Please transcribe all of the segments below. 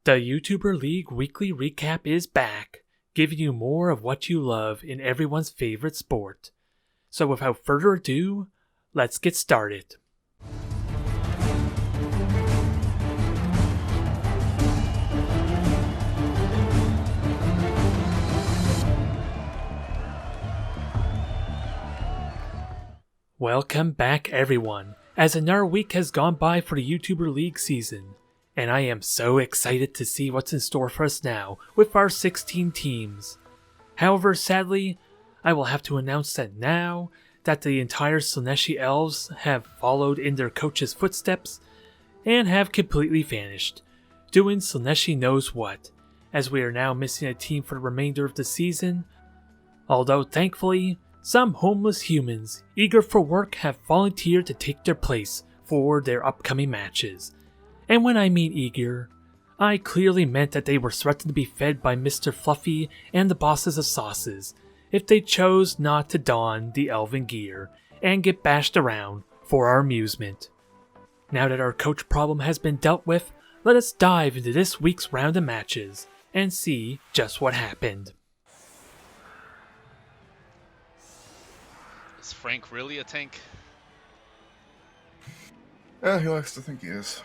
The YouTuber League Weekly Recap is back, giving you more of what you love in everyone's favorite sport. So without further ado, let's get started. Welcome back everyone, as another week has gone by for the YouTuber League season. And I am so excited to see what's in store for us now with our 16 teams. However, sadly, I will have to announce that now that the entire Slaaneshi Elves have followed in their coach's footsteps and have completely vanished, doing Slaaneshi knows what, as we are now missing a team for the remainder of the season. Although thankfully, some homeless humans eager for work have volunteered to take their place for their upcoming matches. And when I mean eager, I clearly meant that they were threatened to be fed by Mr. Fluffy and the bosses of sauces if they chose not to don the elven gear and get bashed around for our amusement. Now that our coach problem has been dealt with, let us dive into this week's round of matches and see just what happened. Is Frank really a tank? Yeah, he likes to think he is.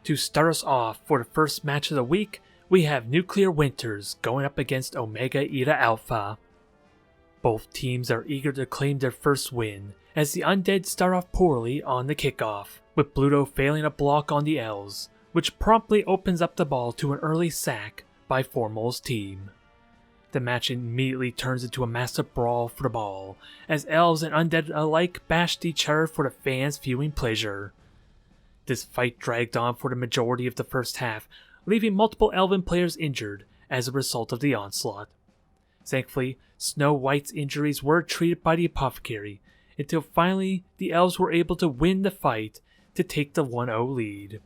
To start us off for the first match of the week, we have Nuclear Winters going up against Omega Eta Alpha. Both teams are eager to claim their first win, as the Undead start off poorly on the kickoff, with Bluto failing a block on the Elves, which promptly opens up the ball to an early sack by Formal's team. The match immediately turns into a massive brawl for the ball, as Elves and Undead alike bashed each other for the fans' viewing pleasure. This fight dragged on for the majority of the first half, leaving multiple Elven players injured as a result of the onslaught. Thankfully, Snow White's injuries were treated by the apothecary, until finally the Elves were able to win the fight to take the 1-0 lead.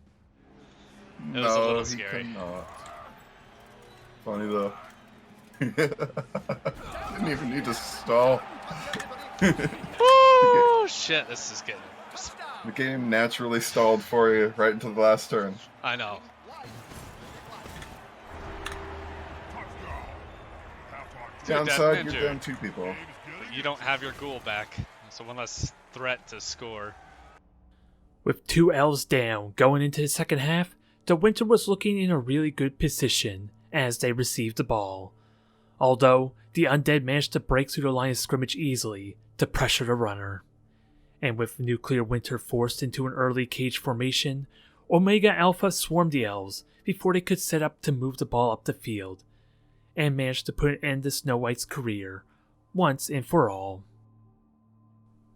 It was a little scary. He cannot. Funny though. Didn't even need to stall. Oh shit, this is getting... The game naturally stalled for you right into the last turn. I know. Downside, you're down 2 people. But you don't have your ghoul back, so one less threat to score. With 2 Elves down going into the second half, the Winter was looking in a really good position as they received the ball. Although, the Undead managed to break through the line of scrimmage easily to pressure the runner. And with Nuclear Winter forced into an early cage formation, Omega Alpha swarmed the Elves before they could set up to move the ball up the field, and managed to put an end to Snow White's career, once and for all.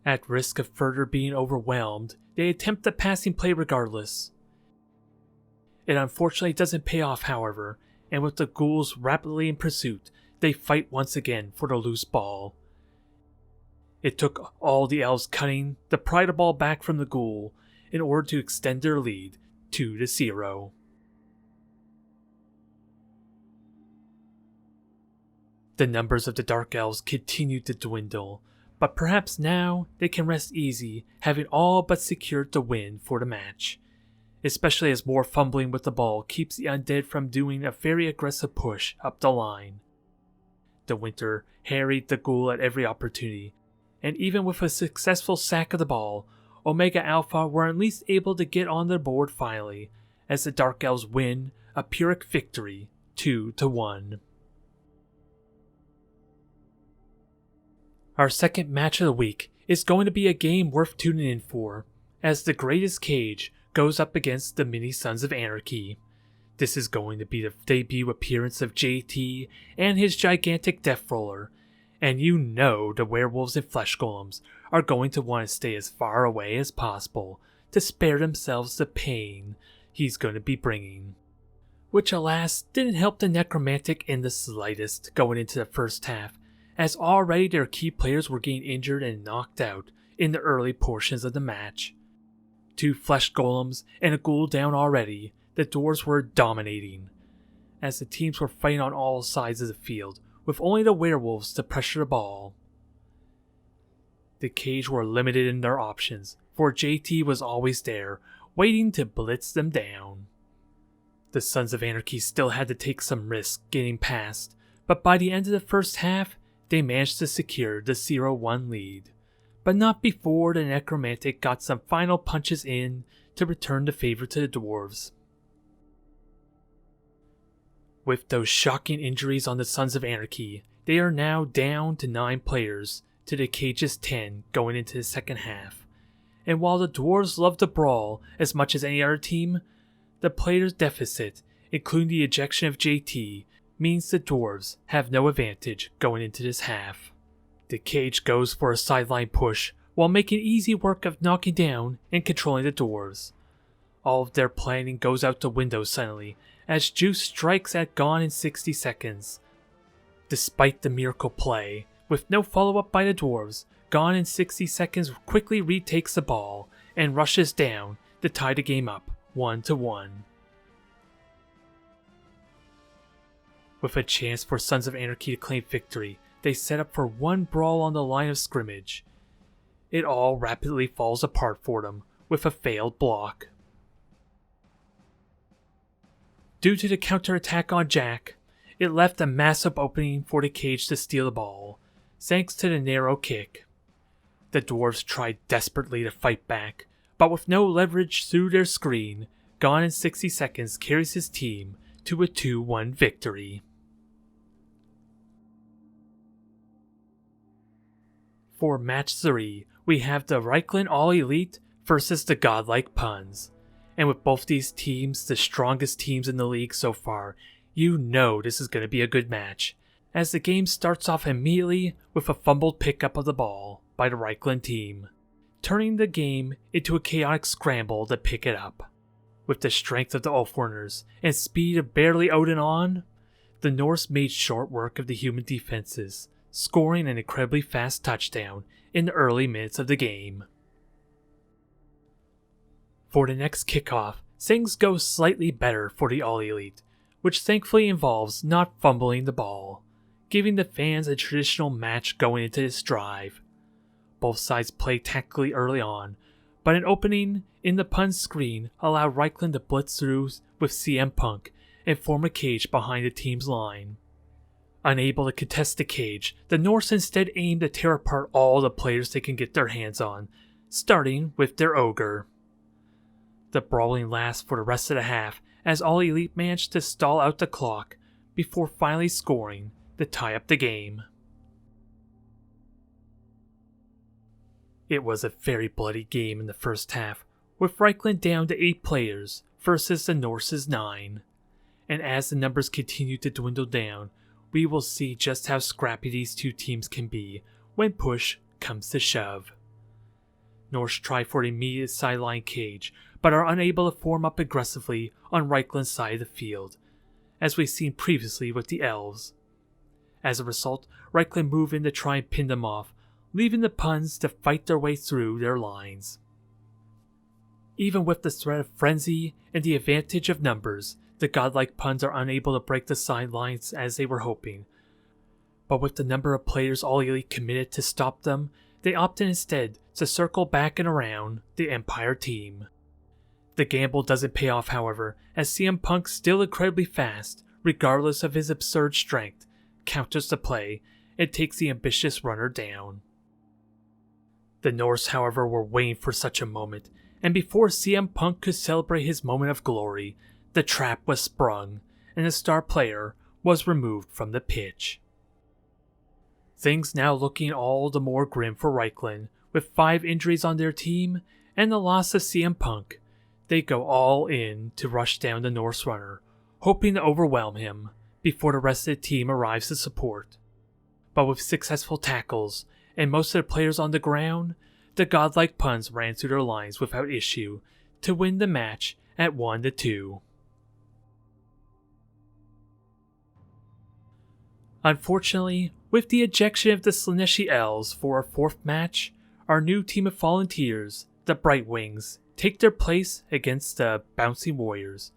At risk of further being overwhelmed, they attempt the passing play regardless. It unfortunately doesn't pay off, however, and with the ghouls rapidly in pursuit, they fight once again for the loose ball. It took all the Elves cutting to pry the ball back from the ghoul in order to extend their lead 2-0. The numbers of the Dark Elves continued to dwindle, but perhaps now they can rest easy, having all but secured the win for the match, especially as more fumbling with the ball keeps the Undead from doing a very aggressive push up the line. The Winter harried the ghoul at every opportunity, and even with a successful sack of the ball, Omega Alpha were at least able to get on the board finally, as the Dark Elves win a Pyrrhic victory 2-1. Our second match of the week is going to be a game worth tuning in for, as the Greatest Cage goes up against the Mini Sons of Anarchy. This is going to be the debut appearance of JT and his gigantic Death Roller, and you know the werewolves and flesh golems are going to want to stay as far away as possible to spare themselves the pain he's going to be bringing. Which alas didn't help the Necromantic in the slightest going into the first half, as already their key players were getting injured and knocked out in the early portions of the match. 2 flesh golems and a ghoul down already, the Dwarves were dominating, as the teams were fighting on all sides of the field, with only the werewolves to pressure the ball. The Cage were limited in their options, for JT was always there, waiting to blitz them down. The Sons of Anarchy still had to take some risks getting past, but by the end of the first half, they managed to secure the 0-1 lead. But not before the Necromantic got some final punches in to return the favor to the Dwarves. With those shocking injuries on the Sons of Anarchy, they are now down to 9 players to the Cage's 10 going into the second half. And while the Dwarves love to brawl as much as any other team, the players' deficit, including the ejection of JT, means the Dwarves have no advantage going into this half. The Cage goes for a sideline push while making easy work of knocking down and controlling the Dwarves. All of their planning goes out the window suddenly as Juice strikes at Gone in 60 seconds. Despite the miracle play, with no follow-up by the Dwarves, Gone in 60 seconds quickly retakes the ball and rushes down to tie the game up 1-1. With a chance for Sons of Anarchy to claim victory, they set up for one brawl on the line of scrimmage. It all rapidly falls apart for them with a failed block. Due to the counterattack on Jack, it left a massive opening for the Cage to steal the ball, thanks to the narrow kick. The Dwarves tried desperately to fight back, but with no leverage through their screen, Gone in 60 seconds carries his team to a 2-1 victory. For match 3, we have the Reikland All-Elite versus the Godlike Puns. And with both these teams the strongest teams in the league so far, you know this is going to be a good match, as the game starts off immediately with a fumbled pickup of the ball by the Reikland team, turning the game into a chaotic scramble to pick it up. With the strength of the Ulfwereners and speed of barely Odin on, the Norse made short work of the human defenses, scoring an incredibly fast touchdown in the early minutes of the game. For the next kickoff, things go slightly better for the All-Elite, which thankfully involves not fumbling the ball, giving the fans a traditional match going into this drive. Both sides play tactically early on, but an opening in the Pun's screen allowed Reikland to blitz through with CM Punk and form a cage behind the team's line. Unable to contest the cage, the Norse instead aim to tear apart all the players they can get their hands on, starting with their Ogre. The brawling lasts for the rest of the half as All Elite managed to stall out the clock before finally scoring to tie up the game. It was a very bloody game in the first half, with Reikland down to 8 players versus the Norse's 9. And as the numbers continue to dwindle down, we will see just how scrappy these two teams can be when push comes to shove. Norse try for an immediate sideline cage, but are unable to form up aggressively on Reikland's side of the field, as we've seen previously with the Elves. As a result, Reikland move in to try and pin them off, leaving the Puns to fight their way through their lines. Even with the threat of frenzy and the advantage of numbers, the godlike Puns are unable to break the sidelines as they were hoping. But with the number of players All Elite committed to stop them, they opted instead to circle back and around the Empire team. The gamble doesn't pay off, however, as CM Punk, still incredibly fast, regardless of his absurd strength, counters the play and takes the ambitious runner down. The Norse, however, were waiting for such a moment, and before CM Punk could celebrate his moment of glory, the trap was sprung, and the star player was removed from the pitch. Things now looking all the more grim for Reikland, with 5 injuries on their team and the loss of CM Punk. They go all in to rush down the Norse runner, hoping to overwhelm him before the rest of the team arrives to support. But with successful tackles and most of the players on the ground, the godlike Puns ran through their lines without issue to win the match at 1-2. Unfortunately, with the ejection of the Slaaneshi Elves for our 4th match, our new team of volunteers, the Bright Wings, take their place against the Bouncing Warriors.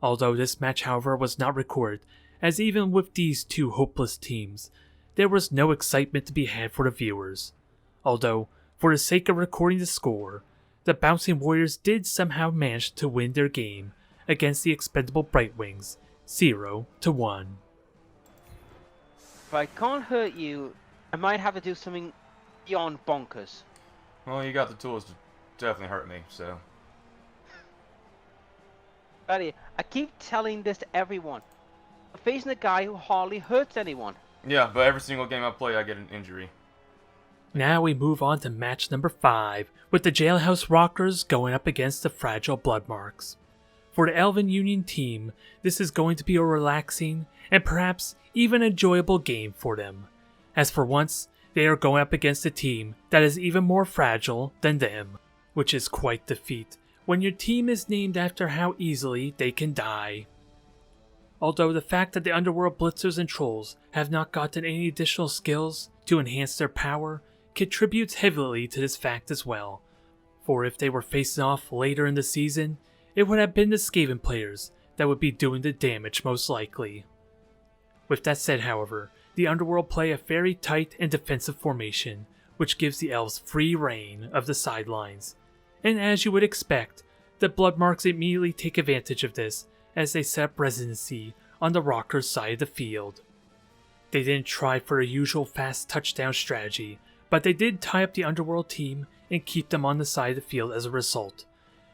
Although this match, however, was not recorded, as even with these two hopeless teams, there was no excitement to be had for the viewers. Although, for the sake of recording the score, the Bouncing Warriors did somehow manage to win their game against the expendable Brightwings, 0-1. If I can't hurt you, I might have to do something beyond bonkers. Well, you got the tools to definitely hurt me, so. Buddy, I keep telling this to everyone. I'm facing a guy who hardly hurts anyone. Yeah, but every single game I play, I get an injury. Now we move on to match number 5, with the Jailhouse Rockers going up against the Fragile Bloodmarks. For the Elven Union team, this is going to be a relaxing and perhaps even enjoyable game for them, as for once, they are going up against a team that is even more fragile than them, which is quite the feat when your team is named after how easily they can die. Although the fact that the Underworld Blitzers and Trolls have not gotten any additional skills to enhance their power contributes heavily to this fact as well, for if they were facing off later in the season, it would have been the Skaven players that would be doing the damage most likely. With that said, however, the Underworld play a very tight and defensive formation, which gives the Elves free reign of the sidelines. And as you would expect, the Bloodmarks immediately take advantage of this as they set up residency on the Rockers' side of the field. They didn't try for a usual fast touchdown strategy, but they did tie up the Underworld team and keep them on the side of the field as a result.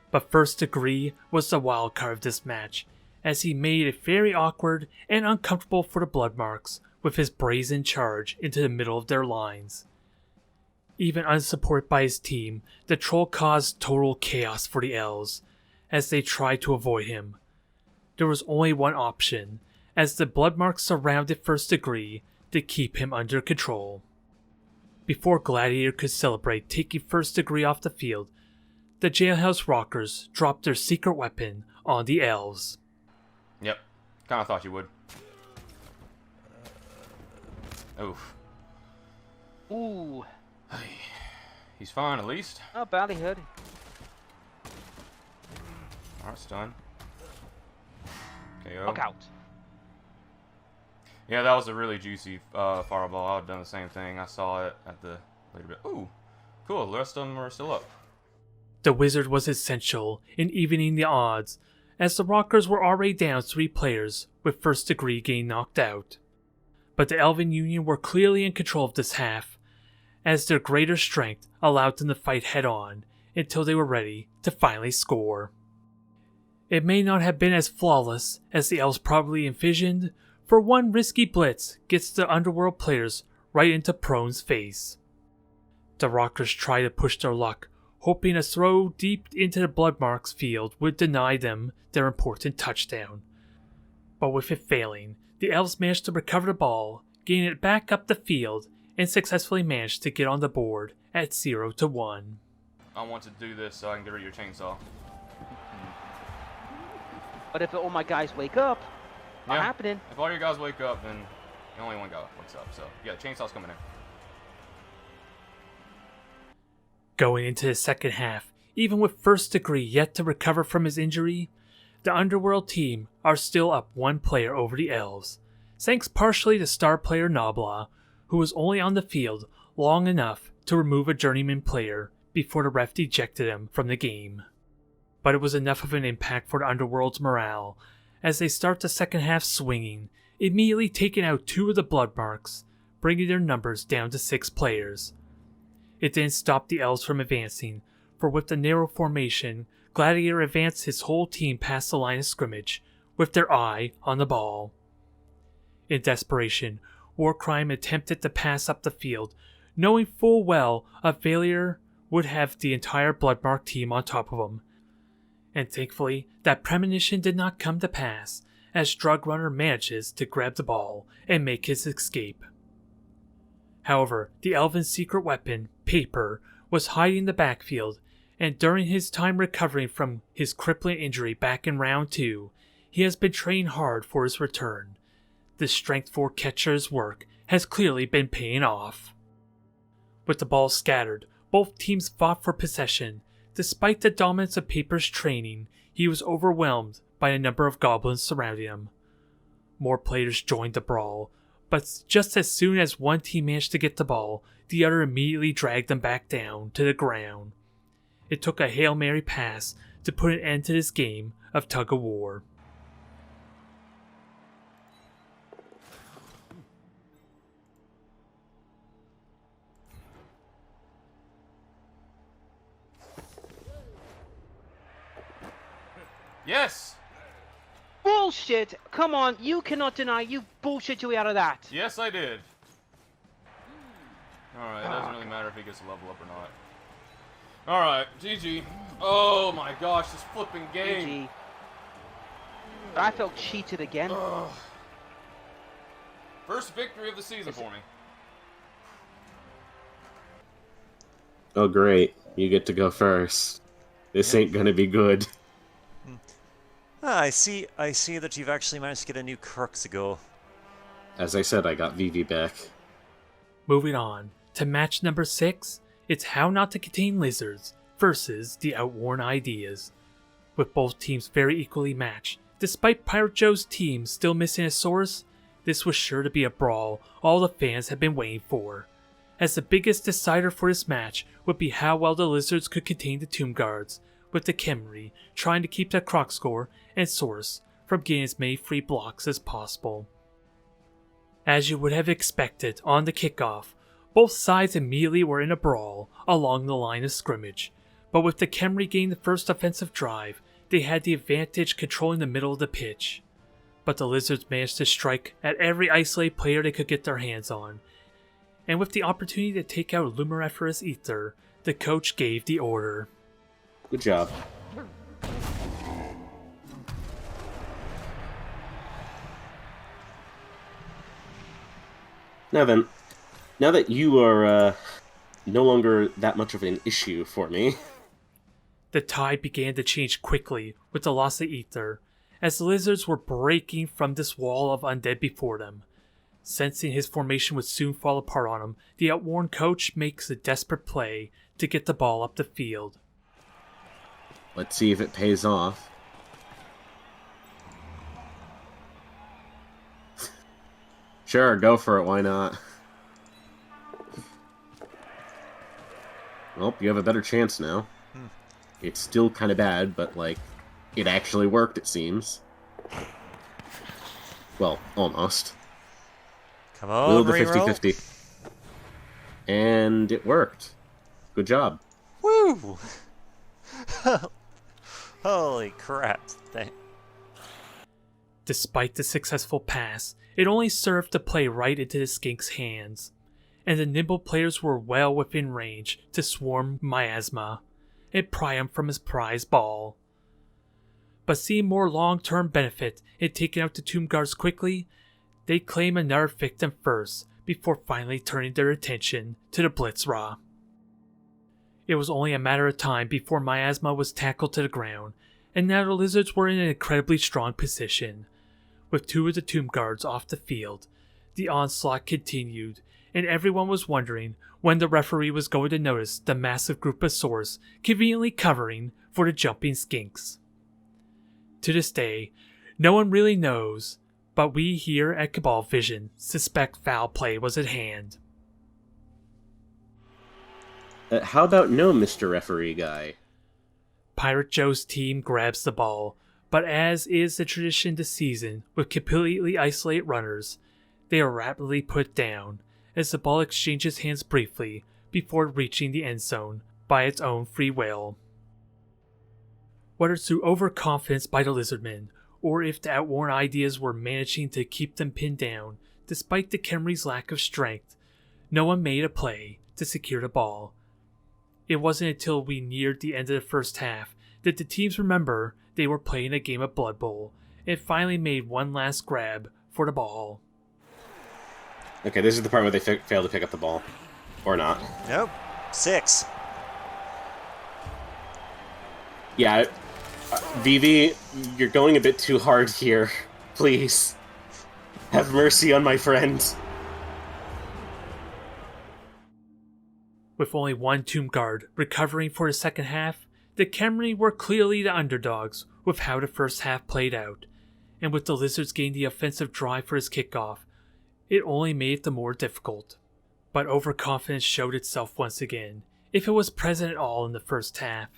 But First Degree was the wild card of this match, as he made it very awkward and uncomfortable for the Bloodmarks with his brazen charge into the middle of their lines. Even unsupported by his team, the Troll caused total chaos for the Elves, as they tried to avoid him. There was only one option, as the Bloodmarks surrounded First Degree to keep him under control. Before Gladiator could celebrate taking First Degree off the field, the Jailhouse Rockers dropped their secret weapon on the Elves. Yep, kinda thought you would. Oof. Ooh. He's fine, at least. Oh, badly hurt. Alright, stun. KO. Look out. Yeah, that was a really juicy fireball. I would have done the same thing. I saw it at the later bit. Ooh, cool. The rest of them are still up. The Wizard was essential in evening the odds, as the Rockers were already down 3 players with First Degree getting knocked out. But the Elven Union were clearly in control of this half, as their greater strength allowed them to fight head-on until they were ready to finally score. It may not have been as flawless as the Elves probably envisioned, for one risky blitz gets the Underworld players right into Prone's face. The Rockers try to push their luck, hoping a throw deep into the Bloodmarks field would deny them their important touchdown. But with it failing, the Elves managed to recover the ball, gain it back up the field, and successfully managed to get on the board at 0-1. I want to do this so I can get rid of your chainsaw. But if all my guys wake up, not Yeah. happening. If all your guys wake up, then only one guy wakes up. So, yeah, chainsaw's coming in. Going into the second half, even with First Degree yet to recover from his injury, the Underworld team are still up 1 player over the Elves, thanks partially to star player Nobla, who was only on the field long enough to remove a journeyman player before the ref ejected him from the game. But it was enough of an impact for the Underworld's morale, as they start the second half swinging, immediately taking out 2 of the Bloodmarks, bringing their numbers down to 6 players. It didn't stop the Elves from advancing, for with the narrow formation, Gladiator advanced his whole team past the line of scrimmage, with their eye on the ball. In desperation, Warcrime attempted to pass up the field, knowing full well a failure would have the entire Bloodmark team on top of him. And thankfully, that premonition did not come to pass, as Drugrunner manages to grab the ball and make his escape. However, the Elven's secret weapon, Paper, was hiding in the backfield, and during his time recovering from his crippling injury back in round 2, he has been training hard for his return. This Strength 4 catcher's work has clearly been paying off. With the ball scattered, both teams fought for possession. Despite the dominance of Paper's training, he was overwhelmed by a number of goblins surrounding him. More players joined the brawl, but just as soon as one team managed to get the ball, the other immediately dragged them back down to the ground. It took a Hail Mary pass to put an end to this game of tug of war. Yes! Bullshit! Come on, you cannot deny you bullshit your way out of that. Yes, I did. Alright, it doesn't really matter if he gets a level up or not. Alright, GG. Oh my gosh, this flipping game. GG. I felt cheated again. Ugh. First victory of the season for me. Oh great, you get to go first. This ain't gonna be good. I see that you've actually managed to get a new Crux to go. As I said, I got Vivi back. Moving on to match number 6, it's How Not to Contain Lizards versus the Outworn Ideas. With both teams very equally matched, despite Pirate Joe's team still missing a source, this was sure to be a brawl all the fans had been waiting for, as the biggest decider for this match would be how well the Lizards could contain the Tomb Guards, with the Khemri trying to keep the Croc score and source from getting as many free blocks as possible. As you would have expected on the kickoff, both sides immediately were in a brawl along the line of scrimmage, but with the Khemri gaining the first offensive drive, they had the advantage controlling the middle of the pitch. But the Lizards managed to strike at every isolated player they could get their hands on, and with the opportunity to take out Lumeriferous Ether, the coach gave the order. Good job. Now then, now that you are no longer that much of an issue for me, The tide began to change quickly with the loss of Ether, as the Lizards were breaking from this wall of undead before them. Sensing his formation would soon fall apart on him, the outworn coach makes a desperate play to get the ball up the field. let's see if it pays off. Sure, go for it, why not? Well, you have a better chance now. It's still kind of bad, but, like, it actually worked, it seems. Well, almost. Come on, Will the reroll. 50-50. And it worked. Good job. Woo! Holy crap. Despite the successful pass, it only served to play right into the Skink's hands, and the nimble players were well within range to swarm Miasma and pry him from his prize ball. But seeing more long-term benefit in taking out the Tomb Guards quickly, they claim another victim first before finally turning their attention to the Blitzra. It was only a matter of time before Miasma was tackled to the ground, and now the Lizards were in an incredibly strong position. With 2 of the Tomb Guards off the field, the onslaught continued, and everyone was wondering when the referee was going to notice the massive group of swords conveniently covering for the jumping Skinks. To this day, no one really knows, but we here at Cabal Vision suspect foul play was at hand. How about no, Mr. Referee Guy? Pirate Joe's team grabs the ball, but as is the tradition this season with completely isolated runners, they are rapidly put down as the ball exchanges hands briefly before reaching the end zone by its own free will. Whether through overconfidence by the Lizardmen, or if the outworn ideas were managing to keep them pinned down despite the Khemri's lack of strength, no one made a play to secure the ball. It wasn't until we neared the end of the first half that the teams remember they were playing a game of Blood Bowl and finally made one last grab for the ball. Okay, this is the part where they fail to pick up the ball. Or not. Nope. 6. Yeah, Vivi, you're going a bit too hard here. Please. Have mercy on my friend. With only one Tomb Guard recovering for the second half, the Khemri were clearly the underdogs with how the first half played out, and with the Lizards gaining the offensive drive for his kickoff, it only made it the more difficult. But overconfidence showed itself once again, if it was present at all in the first half,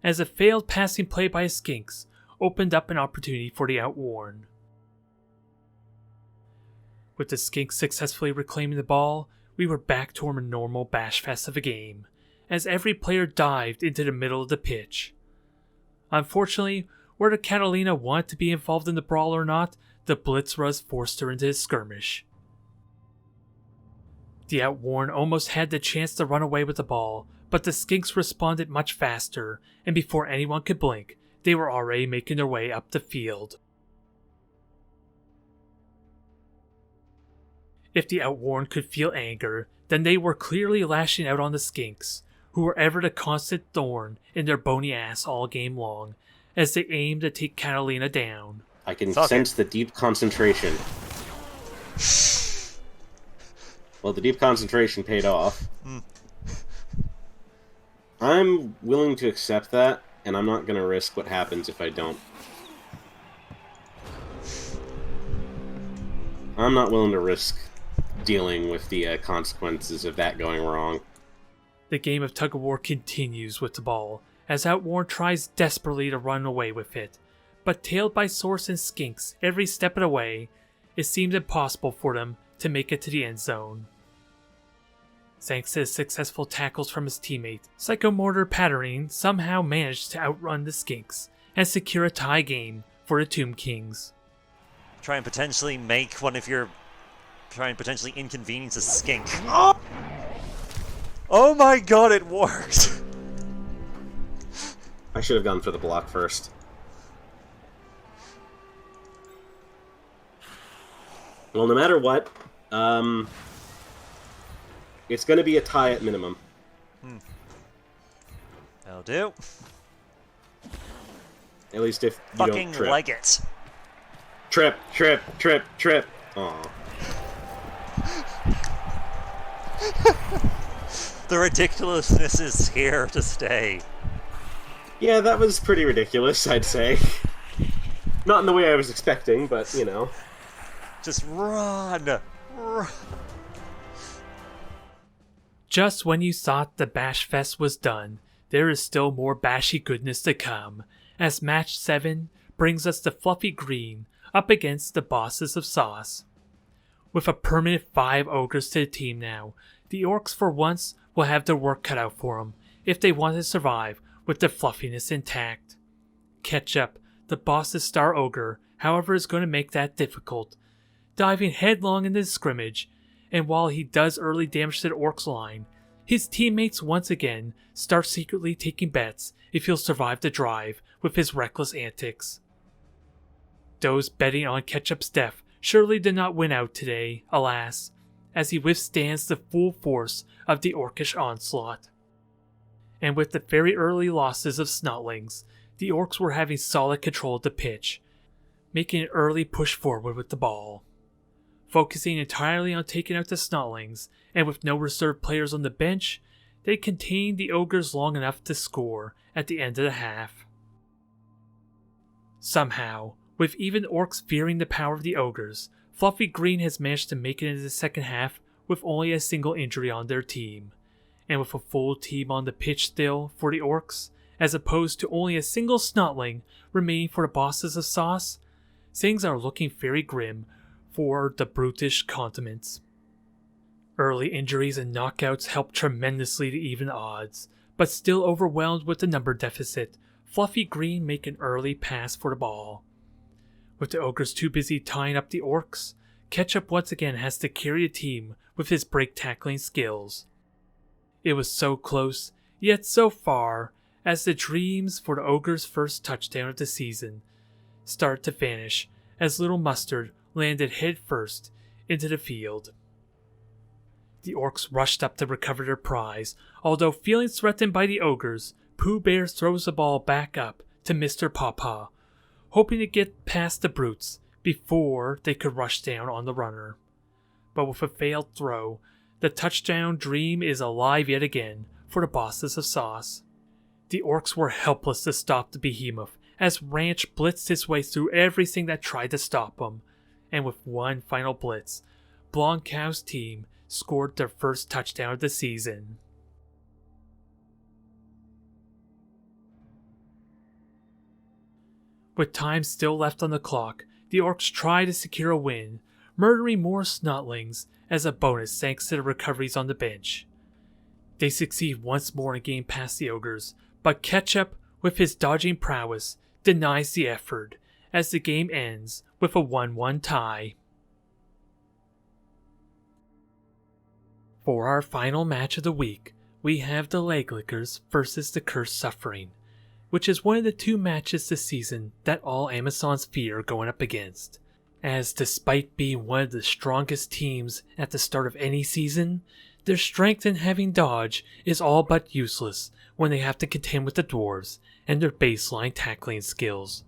as a failed passing play by Skinks opened up an opportunity for the Outworn. With the Skinks successfully reclaiming the ball, we were back to our normal bash fest of a game, as every player dived into the middle of the pitch. Unfortunately, whether Catalina wanted to be involved in the brawl or not, the Blitzruz forced her into the skirmish. The Outworn almost had the chance to run away with the ball, but the Skinks responded much faster, and before anyone could blink, they were already making their way up the field. If the Outworn could feel anger, then they were clearly lashing out on the Skinks, who were ever the constant thorn in their bony ass all game long, as they aimed to take Catalina down. I can Fuck sense the deep concentration. Well, the deep concentration paid off. I'm willing to accept that, and I'm not going to risk what happens if I don't. I'm not willing to risk dealing with the consequences of that going wrong. The game of tug-of-war continues with the ball, as Outworn tries desperately to run away with it, but tailed by Source and Skinks every step of the way, it seemed impossible for them to make it to the end zone. Thanks to his successful tackles from his teammate, Psychomortar Patterning somehow managed to outrun the Skinks and secure a tie game for the Tomb Kings. Try and potentially make one of your... Try and potentially inconvenience a skink. Oh my god, it worked! I should have gone for the block first. Well, no matter what, it's going to be a tie at minimum. That'll do. At least if you Fucking don't trip. like it. Trip, trip, trip, trip. Aw. The ridiculousness is here to stay. Yeah, that was pretty ridiculous, I'd say. Not in the way I was expecting, but, you know. Just run! Run. Just when you thought the Bash Fest was done, there is still more bashy goodness to come, as Match 7 brings us the Fluffy Green up against the Bosses of Sauce. With a permanent 5 ogres to the team now, the Orcs for once will have their work cut out for them if they want to survive with their fluffiness intact. Ketchup, the Boss's star ogre, however, is going to make that difficult, diving headlong into the scrimmage, and while he does early damage to the Orcs line, his teammates once again start secretly taking bets if he'll survive the drive with his reckless antics. Those betting on Ketchup's death surely did not win out today, alas, as he withstands the full force of the Orcish onslaught. And with the very early losses of Snotlings, the Orcs were having solid control of the pitch, making an early push forward with the ball. Focusing entirely on taking out the Snotlings, and with no reserve players on the bench, they contained the Ogres long enough to score at the end of the half. Somehow, with even Orcs fearing the power of the Ogres, Fluffy Green has managed to make it into the second half with only a single injury on their team, and with a full team on the pitch still for the Orcs, as opposed to only a single Snotling remaining for the Bosses of Sauce, things are looking very grim for the brutish condiments. Early injuries and knockouts helped tremendously to even odds, but still overwhelmed with the number deficit, Fluffy Green make an early pass for the ball. With the Ogres too busy tying up the Orcs, Ketchup once again has to carry a team with his break tackling skills. It was so close, yet so far, as the dreams for the Ogres' first touchdown of the season start to vanish as Little Mustard landed head first into the field. The Orcs rushed up to recover their prize, although feeling threatened by the Ogres, Pooh Bear throws the ball back up to Mr. Pawpaw, hoping to get past the brutes before they could rush down on the runner. But with a failed throw, the touchdown dream is alive yet again for the Bosses of Sauce. The Orcs were helpless to stop the behemoth as Ranch blitzed his way through everything that tried to stop him, and with one final blitz, Blancow's team scored their first touchdown of the season. With time still left on the clock, the Orcs try to secure a win, murdering more Snotlings as a bonus thanks to the recoveries on the bench. They succeed once more in getting past the Ogres, but Ketchup, with his dodging prowess, denies the effort as the game ends with a 1-1 tie. For our final match of the week, we have the Leglickers versus the Cursed Suffering, which is one of the 2 matches this season that all Amazons fear going up against, as despite being one of the strongest teams at the start of any season, their strength in having dodge is all but useless when they have to contend with the Dwarves and their baseline tackling skills.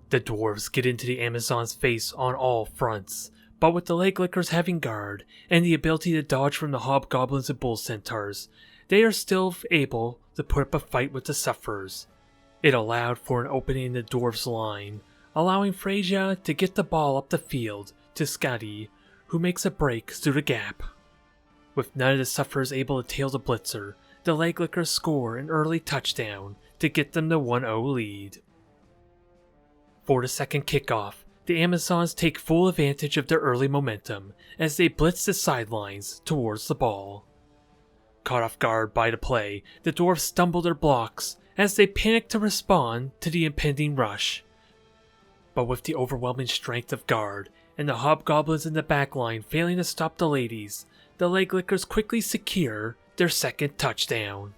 The Dwarves get into the Amazons' face on all fronts, but with the Leglickers having guard and the ability to dodge from the Hobgoblins and Bull Centaurs, they are still able to put up a fight with the Sufferers. It allowed for an opening in the Dwarves' line, allowing Freyja to get the ball up the field to Skadi, who makes a break through the gap. With none of the Sufferers able to tail the Blitzer, the Leglickers score an early touchdown to get them the 1-0 lead. For the second kickoff, the Amazons take full advantage of their early momentum as they blitz the sidelines towards the ball. Caught off guard by the play, the Dwarves stumble their blocks as they panic to respond to the impending rush. But with the overwhelming strength of guard and the Hobgoblins in the backline failing to stop the ladies, the Leglickers quickly secure their second touchdown.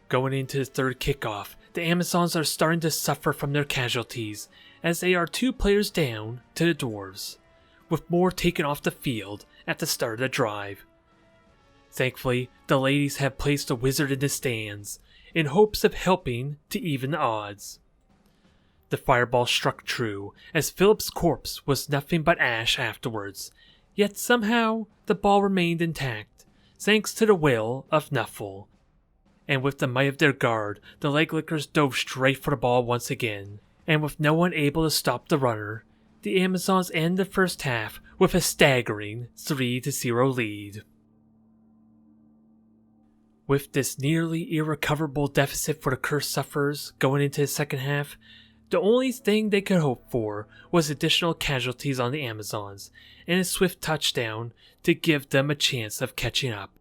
Going into the third kickoff, the Amazons are starting to suffer from their casualties as they are 2 players down to the Dwarves, with more taken off the field at the start of the drive. Thankfully, the ladies have placed a wizard in the stands in hopes of helping to even the odds. The fireball struck true as Philip's corpse was nothing but ash afterwards, yet somehow the ball remained intact, thanks to the will of Nuffle. And with the might of their guard, the Leglickers dove straight for the ball once again, and with no one able to stop the runner, the Amazons end the first half with a staggering 3-0 lead. With this nearly irrecoverable deficit for the Cursed Sufferers going into the second half, the only thing they could hope for was additional casualties on the Amazons and a swift touchdown to give them a chance of catching up.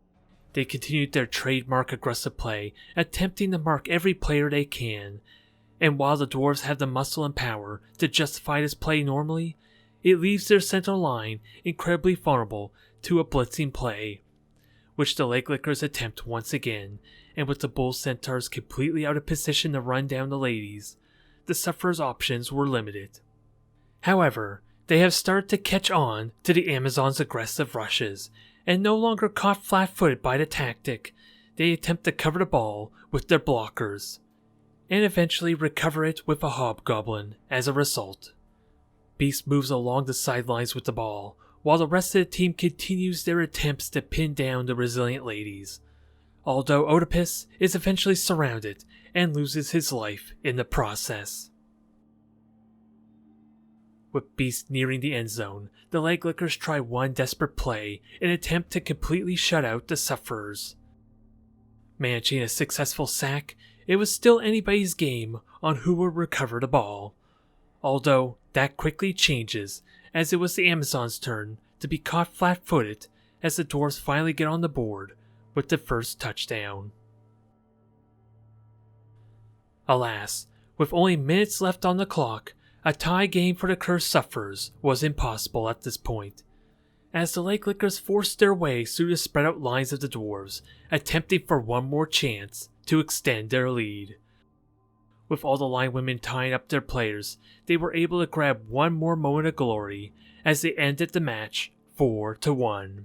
They continued their trademark aggressive play, attempting to mark every player they can, and while the Dwarves have the muscle and power to justify this play normally, it leaves their center line incredibly vulnerable to a blitzing play, which the Leglickers attempt once again, and with the Bull Centaurs completely out of position to run down the ladies, the Sufferers' options were limited. However, they have started to catch on to the Amazons' aggressive rushes, and no longer caught flat-footed by the tactic, they attempt to cover the ball with their blockers, and eventually recover it with a Hobgoblin as a result. Beast moves along the sidelines with the ball, while the rest of the team continues their attempts to pin down the resilient ladies, although Oedipus is eventually surrounded and loses his life in the process. With Beast nearing the end zone, the Leglickers try one desperate play in an attempt to completely shut out the Sufferers. Managing a successful sack, it was still anybody's game on who would recover the ball, although that quickly changes as it was the Amazons' turn to be caught flat-footed as the Dwarves finally get on the board with the first touchdown. Alas, with only minutes left on the clock, a tie game for the Cursed Sufferers was impossible at this point, as the Leglickers forced their way through the spread out lines of the Dwarves, attempting for one more chance to extend their lead. With all the linewomen tying up their players, they were able to grab one more moment of glory as they ended the match 4-1.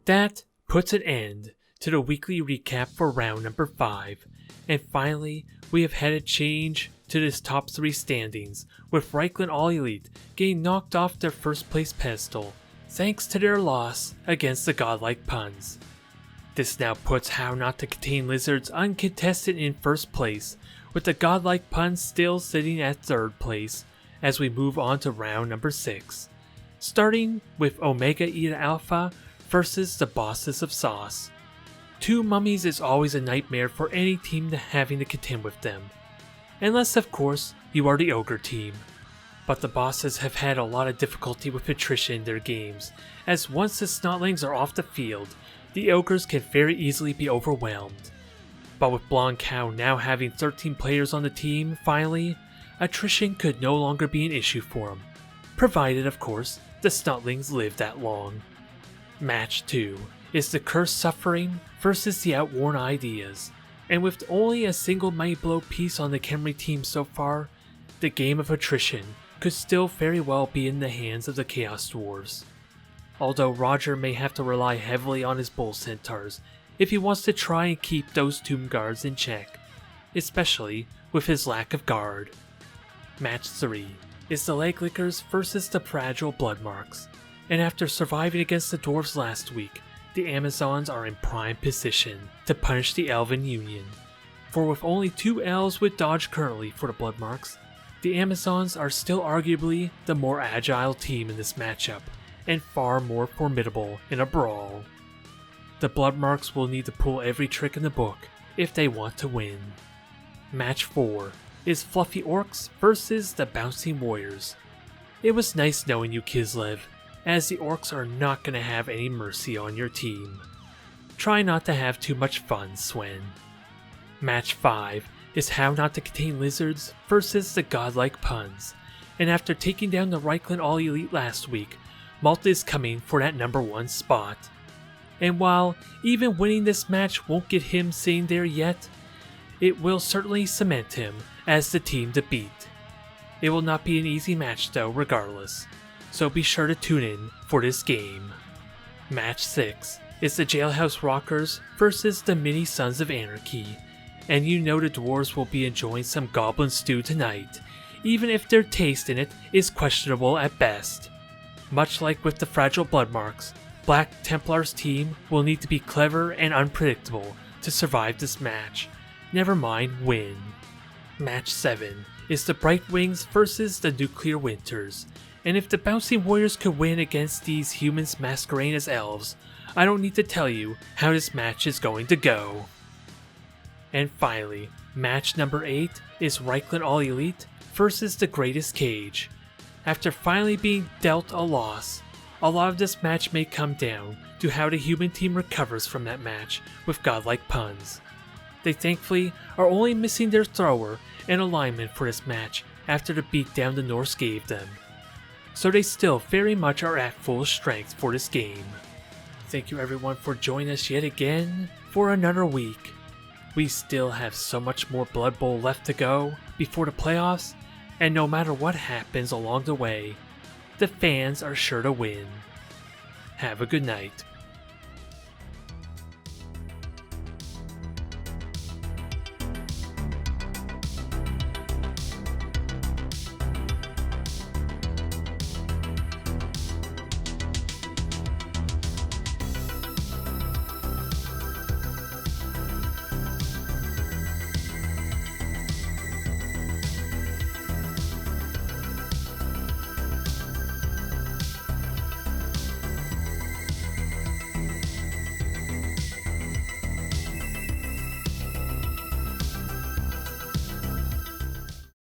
That puts an end to the weekly recap for round number 5, and finally we have had a change to this top 3 standings, with Reichland All Elite getting knocked off their first place pedestal thanks to their loss against the Godlike Puns. This now puts How Not to Contain Lizards uncontested in first place, with the Godlike Puns still sitting at third place as we move on to round number 6, starting with Omega Eta Alpha versus the Bosses of Sauce. Two mummies is always a nightmare for any team having to contend with them. Unless, of course, you are the Ogre team. But the bosses have had a lot of difficulty with attrition in their games, as once the Snotlings are off the field, the Ogres can very easily be overwhelmed. But with Blonde Cow now having 13 players on the team, finally, attrition could no longer be an issue for him, provided, of course, the Snotlings live that long. Match 2 is the Cursed Suffering versus the Outworn Ideas, and with only a single Mighty Blow piece on the Khemri team so far, the game of attrition could still very well be in the hands of the Chaos Dwarves. Although Roger may have to rely heavily on his Bull Centaurs if he wants to try and keep those Tomb Guards in check, especially with his lack of guard. Match 3 is the Leglickers versus the Fragile Bloodmarks, and after surviving against the Dwarves last week, the Amazons are in prime position to punish the Elven Union. For with only 2 elves with dodge currently for the Bloodmarks, the Amazons are still arguably the more agile team in this matchup, and far more formidable in a brawl. The Bloodmarks will need to pull every trick in the book if they want to win. Match 4 is Fluffy Orcs versus the Bouncing Warriors. It was nice knowing you, Kislev, as the Orcs are not going to have any mercy on your team. Try not to have too much fun, Swen. Match 5 is How Not to Contain Lizards versus the Godlike Puns, and after taking down the Reichland All Elite last week, Malta is coming for that number 1 spot. And while even winning this match won't get him sitting there yet, it will certainly cement him as the team to beat. It will not be an easy match though regardless, so be sure to tune in for this game. Match 6 is the Jailhouse Rockers versus the Mini Sons of Anarchy, and you know the dwarves will be enjoying some goblin stew tonight, even if their taste in it is questionable at best. Much like with the Fragile Bloodmarks, Black Templar's team will need to be clever and unpredictable to survive this match, never mind win. Match 7 is the Bright Wings versus the Nuclear Winters, and if the Bouncing Warriors could win against these humans masquerading as elves, I don't need to tell you how this match is going to go. And finally, match number 8 is Reichland All Elite versus the Greatest Cage. After finally being dealt a loss, a lot of this match may come down to how the human team recovers from that match with Godlike Puns. They thankfully are only missing their thrower and alignment for this match after the beatdown the Norse gave them, so they still very much are at full strength for this game. Thank you everyone for joining us yet again for another week. We still have so much more Blood Bowl left to go before the playoffs, and no matter what happens along the way, the fans are sure to win. Have a good night.